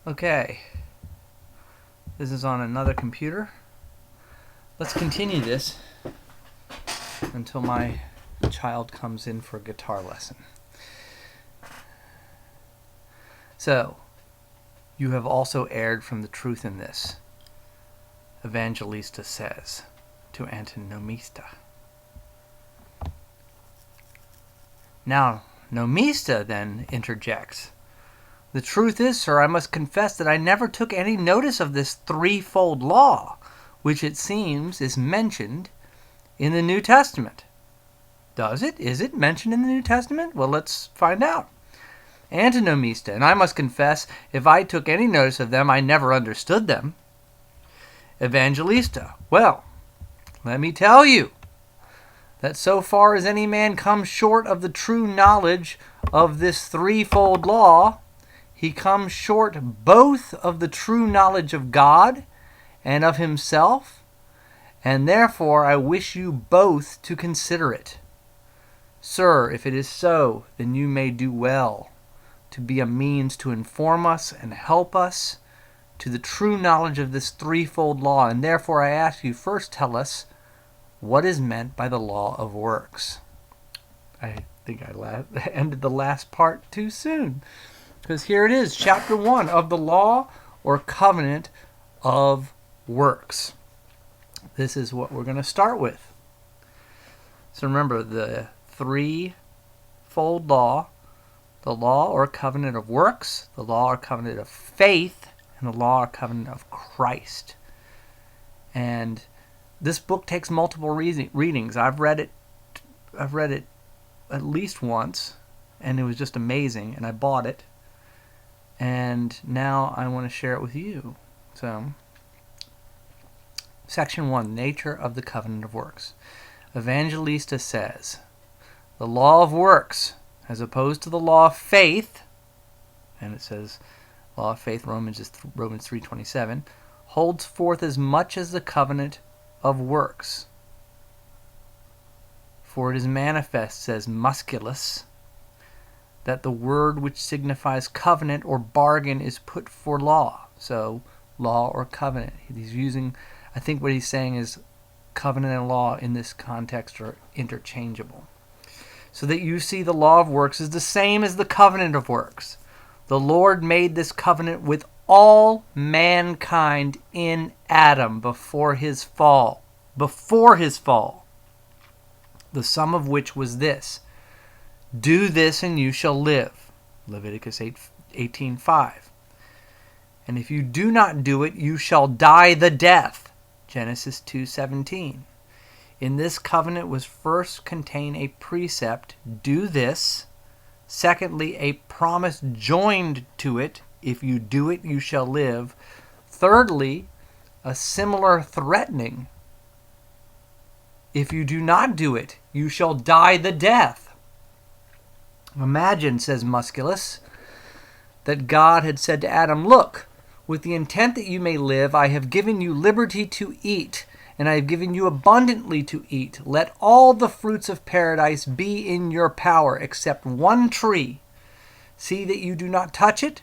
Okay, this is on another computer. Let's continue this until my child comes in for a guitar lesson. So, you have also erred from the truth in this, Evangelista says to Antinomista. Now, Nomista then interjects. The truth is, sir, I must confess that I never took any notice of this threefold law, which it seems is mentioned in the New Testament. Does it? Is it mentioned in the New Testament? Well, let's find out. Antinomista, and I must confess, if I took any notice of them, I never understood them. Evangelista, well, let me tell you that so far as any man comes short of the true knowledge of this threefold law, he comes short both of the true knowledge of God and of himself, and therefore I wish you both to consider it. Sir, if it is so, then you may do well to be a means to inform us and help us to the true knowledge of this threefold law, and therefore I ask you first tell us what is meant by the law of works. I think I ended the last part too soon. Because here it is, chapter 1 of the law or covenant of works. This is what we're going to start with. So remember, the threefold law, the law or covenant of works, the law or covenant of faith, and the law or covenant of Christ. And this book takes multiple readings. I've read it at least once, and it was just amazing, and I bought it. And now I want to share it with you. So, Section 1, Nature of the Covenant of Works. Evangelista says, the law of works, as opposed to the law of faith, and it says, law of faith, Romans 3:27, holds forth as much as the covenant of works. For it is manifest, says Musculus, that the word which signifies covenant or bargain is put for law. So, law or covenant. He's using, I think what he's saying is covenant and law in this context are interchangeable. So that you see the law of works is the same as the covenant of works. The Lord made this covenant with all mankind in Adam before his fall. Before his fall. The sum of which was this: do this and you shall live. Leviticus 18:5. And if you do not do it, you shall die the death. Genesis 2:17. In this covenant was first contained a precept, do this. Secondly, a promise joined to it, if you do it, you shall live. Thirdly, a similar threatening. If you do not do it, you shall die the death. Imagine, says Musculus, that God had said to Adam, look, with the intent that you may live, I have given you liberty to eat, and I have given you abundantly to eat. Let all the fruits of paradise be in your power, except one tree. See that you do not touch it,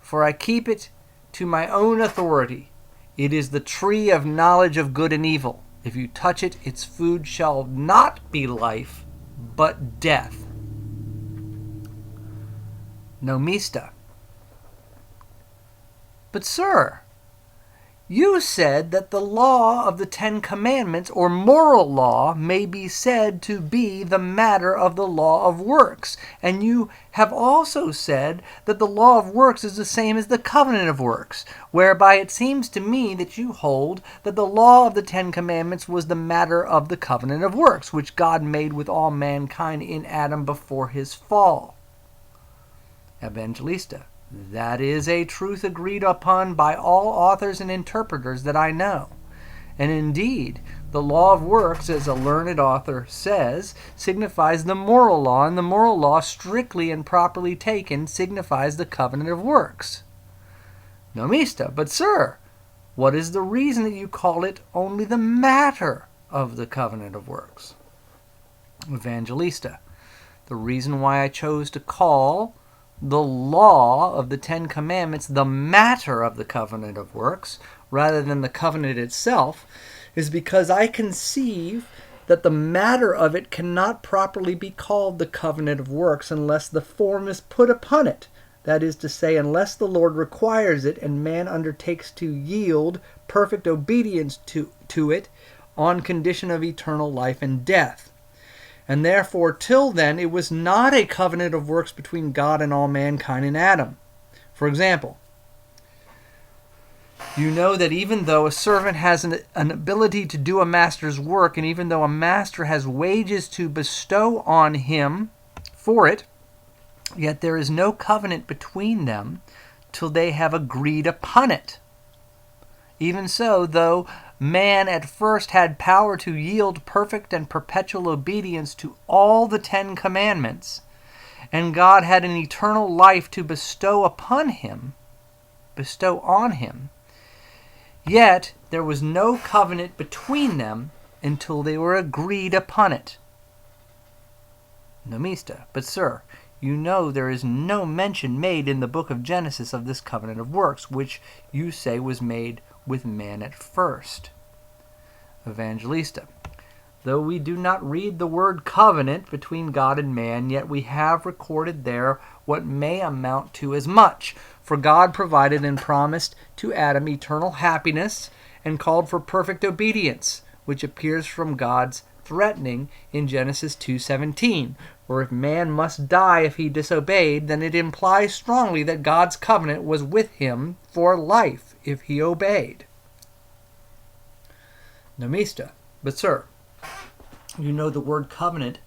for I keep it to my own authority. It is the tree of knowledge of good and evil. If you touch it, its food shall not be life, but death. Nomista. But sir, you said that the law of the 10 Commandments, or moral law, may be said to be the matter of the law of works. And you have also said that the law of works is the same as the covenant of works, whereby it seems to me that you hold that the law of the 10 Commandments was the matter of the covenant of works, which God made with all mankind in Adam before his fall. Evangelista. That is a truth agreed upon by all authors and interpreters that I know. And indeed, the law of works, as a learned author says, signifies the moral law, and the moral law, strictly and properly taken, signifies the covenant of works. Nomista, but sir, what is the reason that you call it only the matter of the covenant of works? Evangelista, the reason why I chose to call the law of the Ten Commandments the matter of the covenant of works rather than the covenant itself is because I conceive that the matter of it cannot properly be called the covenant of works unless the form is put upon it. That is to say, unless the Lord requires it and man undertakes to yield perfect obedience to it on condition of eternal life and death. And therefore, till then, it was not a covenant of works between God and all mankind in Adam. For example, you know that even though a servant has an ability to do a master's work, and even though a master has wages to bestow on him for it, yet there is no covenant between them till they have agreed upon it. Even so, though man at first had power to yield perfect and perpetual obedience to all the Ten Commandments, and God had an eternal life to bestow on him, yet there was no covenant between them until they were agreed upon it. Nomista, but sir, you know there is no mention made in the book of Genesis of this covenant of works, which you say was made with man at first. Evangelista, though we do not read the word covenant between God and man, yet we have recorded there what may amount to as much. For God provided and promised to Adam eternal happiness and called for perfect obedience, which appears from God's threatening in Genesis 2:17. For if man must die if he disobeyed, then it implies strongly that God's covenant was with him for life if he obeyed. Nomista, but sir, you know the word covenant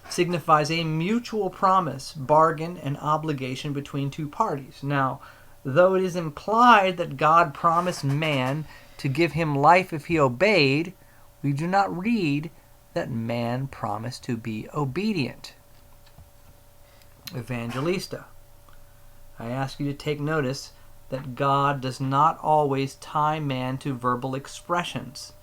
signifies a mutual promise, bargain, and obligation between two parties. Now, though it is implied that God promised man to give him life if he obeyed, we do not read that man promised to be obedient. Evangelista, I ask you to take notice that God does not always tie man to verbal expressions,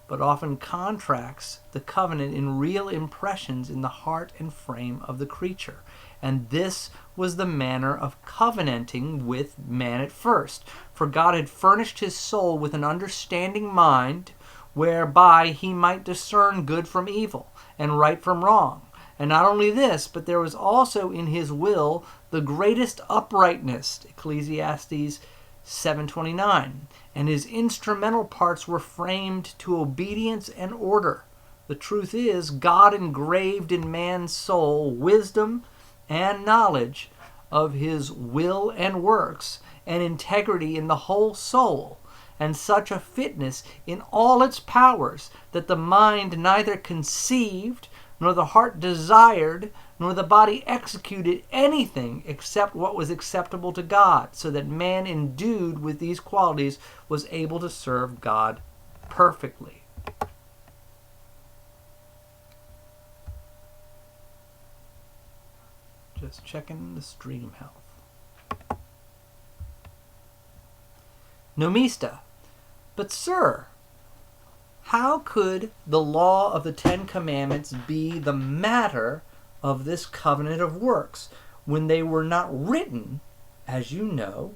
but often contracts the covenant in real impressions in the heart and frame of the creature. And this was the manner of covenanting with man at first. For God had furnished his soul with an understanding mind, whereby he might discern good from evil and right from wrong. And not only this, but there was also in his will the greatest uprightness, Ecclesiastes 7:29, and his instrumental parts were framed to obedience and order. The truth is, God engraved in man's soul wisdom and knowledge of his will and works, and integrity in the whole soul, and such a fitness in all its powers that the mind neither conceived, nor the heart desired, nor the body executed anything except what was acceptable to God, so that man endued with these qualities was able to serve God perfectly. Just checking the stream health. Nomista, but sir, how could the law of the Ten Commandments be the matter of this covenant of works when they were not written, as you know,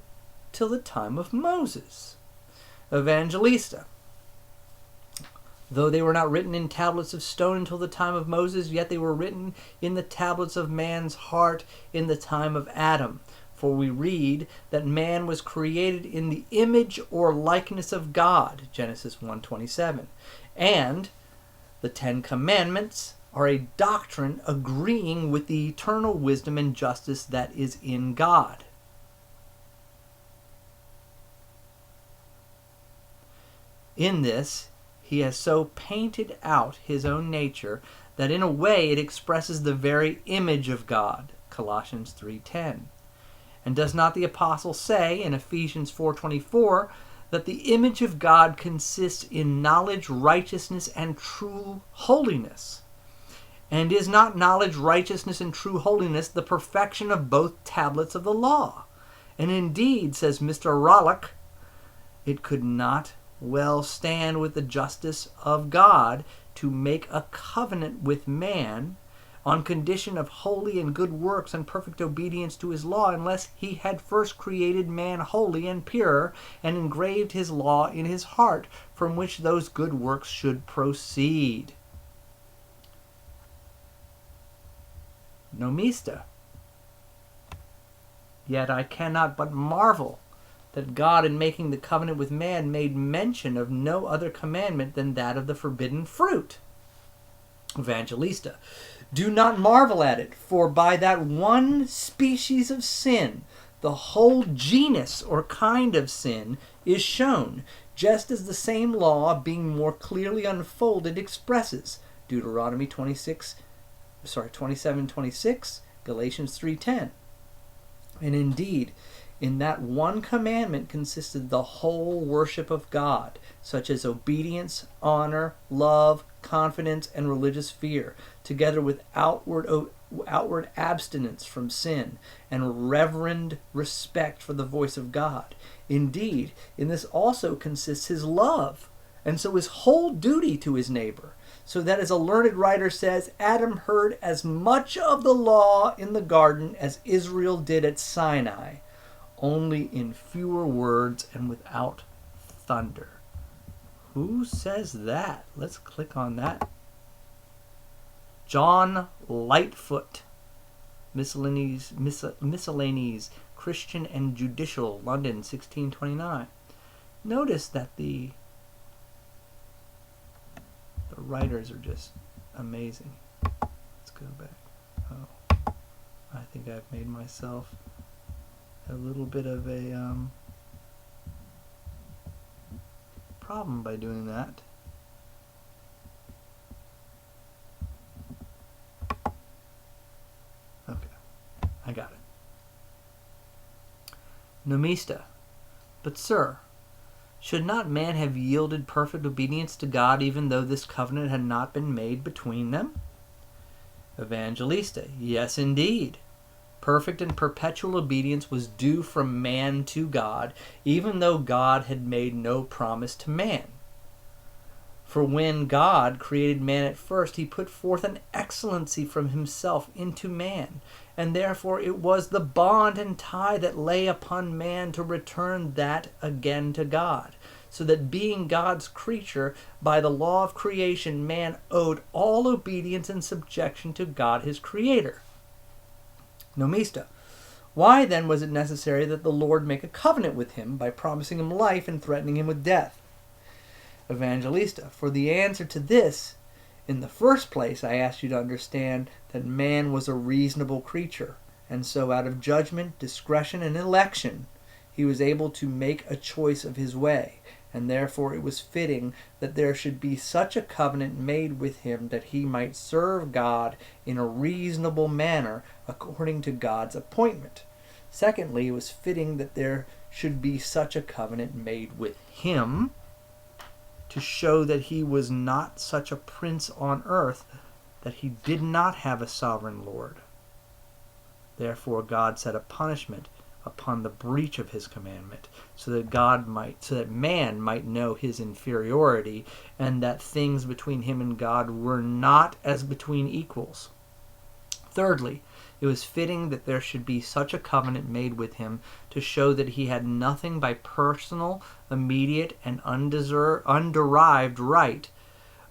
till the time of Moses? Evangelista, though they were not written in tablets of stone until the time of Moses, yet they were written in the tablets of man's heart in the time of Adam. For we read that man was created in the image or likeness of God, Genesis 1:27. And the Ten Commandments are a doctrine agreeing with the eternal wisdom and justice that is in God. In this, he has so painted out his own nature that in a way it expresses the very image of God, Colossians 3:10. And does not the apostle say in Ephesians 4:24 that the image of God consists in knowledge, righteousness, and true holiness? And is not knowledge, righteousness, and true holiness the perfection of both tablets of the law? And indeed, says Mr. Rollock, it could not well stand with the justice of God to make a covenant with man on condition of holy and good works and perfect obedience to his law, unless he had first created man holy and pure, and engraved his law in his heart, from which those good works should proceed. Nomista. Yet I cannot but marvel that God, in making the covenant with man, made mention of no other commandment than that of the forbidden fruit. Evangelista. Do not marvel at it, for by that one species of sin, the whole genus or kind of sin is shown, just as the same law, being more clearly unfolded, expresses. Deuteronomy 27:26, Galatians 3:10. And indeed, in that one commandment consisted the whole worship of God, such as obedience, honor, love, confidence, and religious fear, together with outward abstinence from sin and reverend respect for the voice of God. Indeed, in this also consists his love, and so his whole duty to his neighbor, so that, as a learned writer says, Adam heard as much of the law in the garden as Israel did at Sinai, only in fewer words and without thunder. Who says that? Let's click on that. John Lightfoot, Miscellanies, Christian and Judicial, London, 1629. Notice that the writers are just amazing. Let's go back. Oh, I think I've made myself a little bit of a problem by doing that. Okay, I got it. Nomista. But sir, should not man have yielded perfect obedience to God, even though this covenant had not been made between them? Evangelista. Yes, indeed. Perfect and perpetual obedience was due from man to God, even though God had made no promise to man. For when God created man at first, he put forth an excellency from himself into man, and therefore it was the bond and tie that lay upon man to return that again to God, so that being God's creature, by the law of creation, man owed all obedience and subjection to God his Creator. Nomista. Why then was it necessary that the Lord make a covenant with him by promising him life and threatening him with death? Evangelista. For the answer to this, in the first place, I asked you to understand that man was a reasonable creature, and so out of judgment, discretion, and election, he was able to make a choice of his way, and therefore it was fitting that there should be such a covenant made with him that he might serve God in a reasonable manner according to God's appointment. Secondly, it was fitting that there should be such a covenant made with him to show that he was not such a prince on earth, that he did not have a sovereign Lord. Therefore God set a punishment upon the breach of his commandment, so that man might know his inferiority, and that things between him and God were not as between equals. Thirdly, it was fitting that there should be such a covenant made with him to show that he had nothing by personal, immediate, and underived right,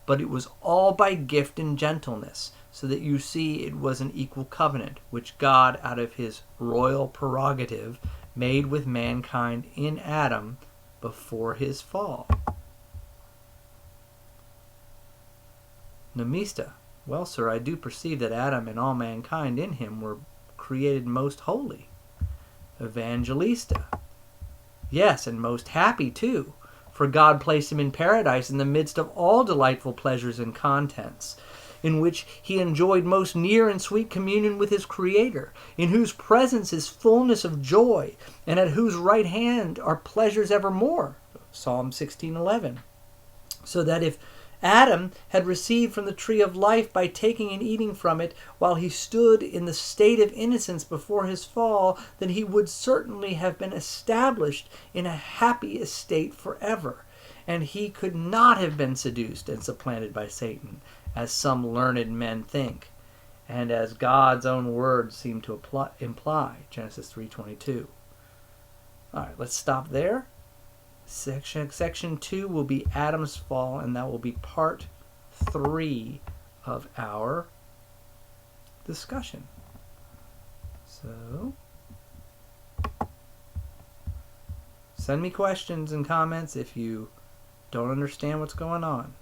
but it was all by gift and gentleness, so that you see it was an equal covenant, which God, out of his royal prerogative, made with mankind in Adam before his fall. Nomista. Well, sir, I do perceive that Adam and all mankind in him were created most holy. Evangelista. Yes, and most happy too, for God placed him in paradise in the midst of all delightful pleasures and contents, in which he enjoyed most near and sweet communion with his Creator, in whose presence is fullness of joy, and at whose right hand are pleasures evermore. Psalm 16:11. So that if Adam had received from the tree of life by taking and eating from it while he stood in the state of innocence before his fall, then he would certainly have been established in a happy estate forever, and he could not have been seduced and supplanted by Satan, as some learned men think. and as God's own words seem to imply, Genesis 3:22. All right, let's stop there. Section 2 will be Adam's fall, and that will be part 3 of our discussion. So, send me questions and comments if you don't understand what's going on.